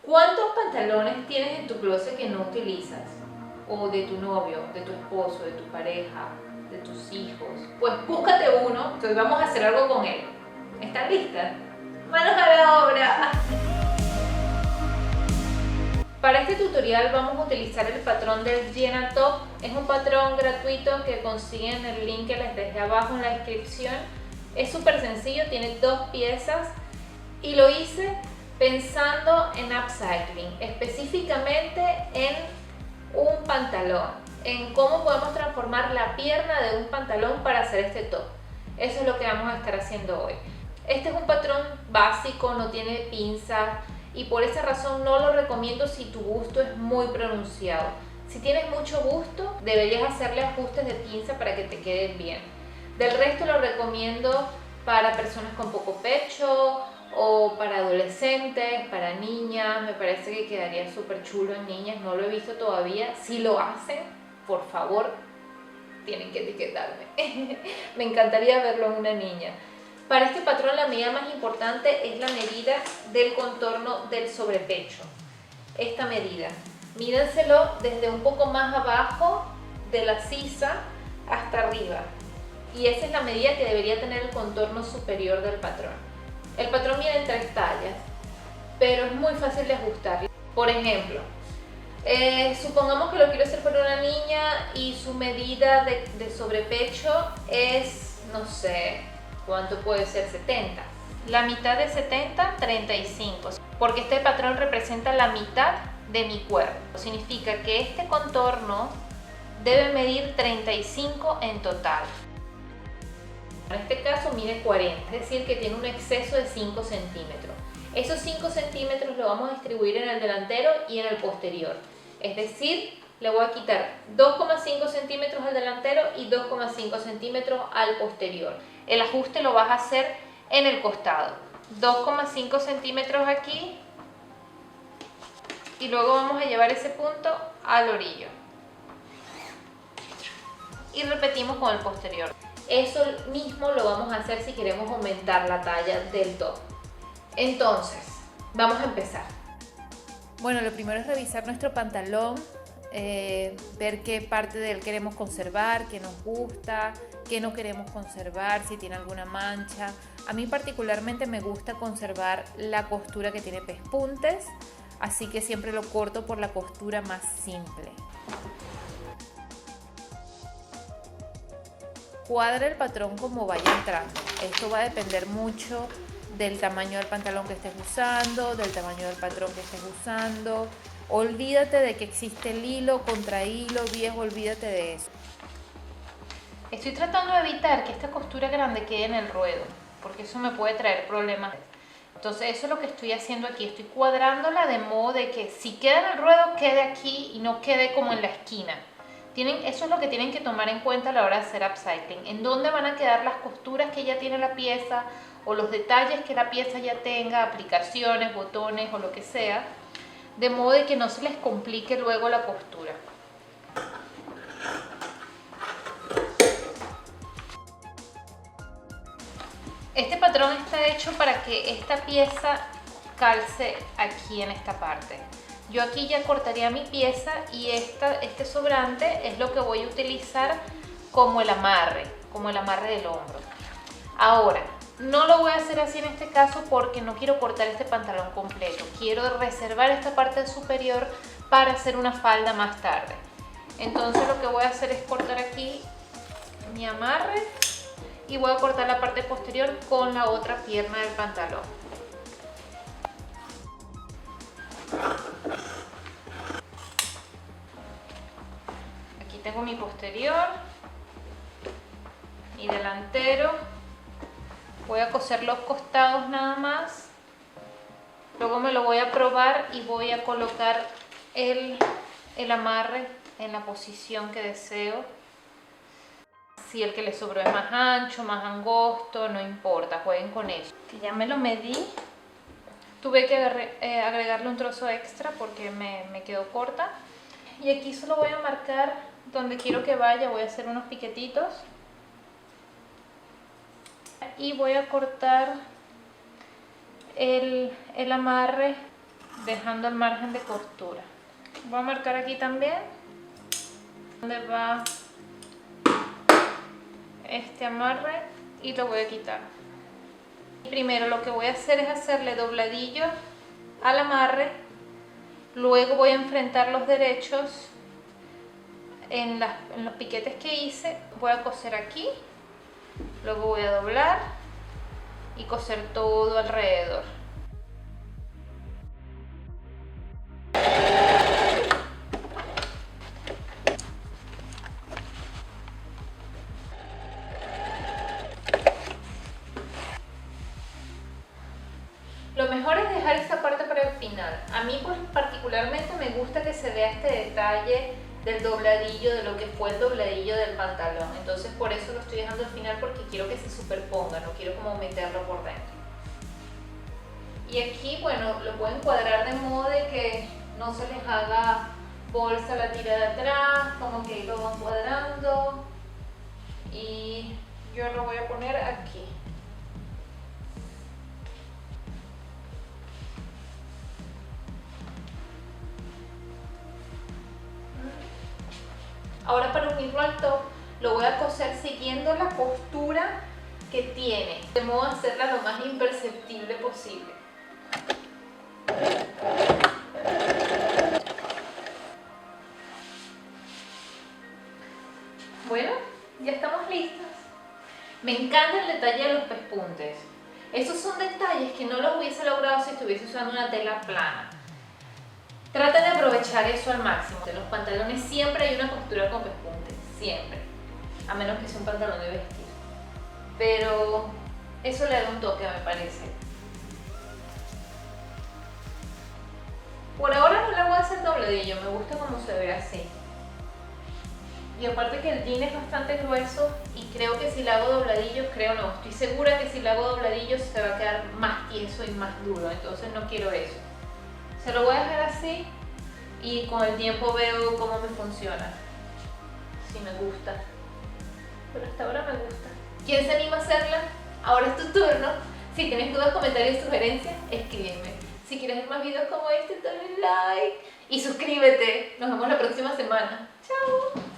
¿Cuántos pantalones tienes en tu closet que no utilizas? O de tu novio, de tu esposo, de tu pareja, de tus hijos. Pues búscate uno, entonces vamos a hacer algo con él. ¿Están listas? ¡Manos a la obra! Para este tutorial vamos a utilizar el patrón del Llena Top. Es un patrón gratuito que consiguen en el link que les dejé abajo en la descripción. Es súper sencillo, tiene 2 piezas y lo hice pensando en upcycling, específicamente en un pantalón, en cómo podemos transformar la pierna de un pantalón para hacer este top. Eso es lo que vamos a estar haciendo hoy. Este es un patrón básico, no tiene pinzas y por esa razón no lo recomiendo si tu busto es muy pronunciado. Si tienes mucho busto, deberías hacerle ajustes de pinza para que te queden bien. Del resto lo recomiendo para personas con poco pecho o para adolescentes, para niñas. Me parece que quedaría súper chulo en niñas, no lo he visto todavía. Si lo hacen, por favor, tienen que etiquetarme. Me encantaría verlo en una niña. Para este patrón la medida más importante es la medida del contorno del sobrepecho. Esta medida. Mídenselo desde un poco más abajo de la sisa hasta arriba. Y esa es la medida que debería tener el contorno superior del patrón. El patrón viene en 3 tallas, pero es muy fácil de ajustar. Por ejemplo, supongamos que lo quiero hacer para una niña y su medida de sobrepecho es, no sé, ¿cuánto puede ser? 70. La mitad de 70, 35. Porque este patrón representa la mitad de mi cuerpo. Significa que este contorno debe medir 35 en total. En este caso mide 40, es decir que tiene un exceso de 5 centímetros. Esos 5 centímetros lo vamos a distribuir en el delantero y en el posterior. Es decir, le voy a quitar 2,5 centímetros al delantero y 2,5 centímetros al posterior. El ajuste lo vas a hacer en el costado. 2,5 centímetros aquí y luego vamos a llevar ese punto al orillo. Y repetimos con el posterior. Eso mismo lo vamos a hacer si queremos aumentar la talla del top. Entonces, vamos a empezar. Bueno, lo primero es revisar nuestro pantalón, ver qué parte de él queremos conservar, qué nos gusta, qué no queremos conservar, si tiene alguna mancha. A mí particularmente me gusta conservar la costura que tiene pespuntes, así que siempre lo corto por la costura más simple. Cuadra el patrón como vaya entrando. Esto va a depender mucho del tamaño del pantalón que estés usando, del tamaño del patrón que estés usando. Olvídate de que existe el hilo contra hilo viejo, olvídate de eso. Estoy tratando de evitar que esta costura grande quede en el ruedo, porque eso me puede traer problemas. Entonces eso es lo que estoy haciendo aquí, estoy cuadrándola de modo de que si queda en el ruedo quede aquí y no quede como en la esquina. Eso es lo que tienen que tomar en cuenta a la hora de hacer upcycling. En dónde van a quedar las costuras que ya tiene la pieza o los detalles que la pieza ya tenga, aplicaciones, botones o lo que sea, de modo de que no se les complique luego la costura. Este patrón está hecho para que esta pieza calce aquí en esta parte. Yo aquí ya cortaría mi pieza y este sobrante es lo que voy a utilizar como el amarre del hombro. Ahora, no lo voy a hacer así en este caso porque no quiero cortar este pantalón completo. Quiero reservar esta parte superior para hacer una falda más tarde. Entonces lo que voy a hacer es cortar aquí mi amarre y voy a cortar la parte posterior con la otra pierna del pantalón. Aquí tengo mi posterior, mi delantero. Voy a coser los costados nada más. Luego me lo voy a probar y voy a colocar el amarre en la posición que deseo. Si el que les sobró es más ancho, más angosto, no importa, jueguen con eso. Que ya me lo medí. Tuve que agregarle un trozo extra porque me quedó corta. Y aquí solo voy a marcar donde quiero que vaya, voy a hacer unos piquetitos. Y voy a cortar el amarre dejando el margen de costura. Voy a marcar aquí también donde va este amarre y lo voy a quitar. Primero lo que voy a hacer es hacerle dobladillos al amarre, luego voy a enfrentar los derechos en los piquetes que hice. Voy a coser aquí, luego voy a doblar y coser todo alrededor. Lo mejor es dejar esta parte para el final. A mí pues, particularmente me gusta que se vea este detalle del dobladillo, de lo que fue el dobladillo del pantalón. Entonces por eso lo estoy dejando al final, porque quiero que se superponga, no quiero como meterlo por dentro. Y aquí, bueno, lo pueden cuadrar de modo de que no se les haga bolsa la tira de atrás, como que lo van cuadrando. Y yo lo voy a poner aquí. Ahora para unirlo al top lo voy a coser siguiendo la costura que tiene, de modo a hacerla lo más imperceptible posible. Bueno, ya estamos listas. Me encanta el detalle de los pespuntes. Esos son detalles que no los hubiese logrado si estuviese usando una tela plana. Traten de aprovechar eso al máximo. En los pantalones siempre hay una costura con pespunte, siempre. A menos que sea un pantalón de vestir. Pero eso le da un toque, me parece. Por ahora no le voy a hacer dobladillo, me gusta como se ve así. Y aparte que el jean es bastante grueso y creo que si le hago dobladillos, estoy segura que si le hago dobladillos se va a quedar más tieso y más duro, entonces no quiero eso. Se lo voy a dejar así y con el tiempo veo cómo me funciona, si me gusta, pero hasta ahora me gusta. ¿Quién se anima a hacerla? Ahora es tu turno. Si tienes dudas, comentarios y sugerencias, escríbeme. Si quieres ver más videos como este, dale like y suscríbete. Nos vemos la próxima semana. ¡Chao!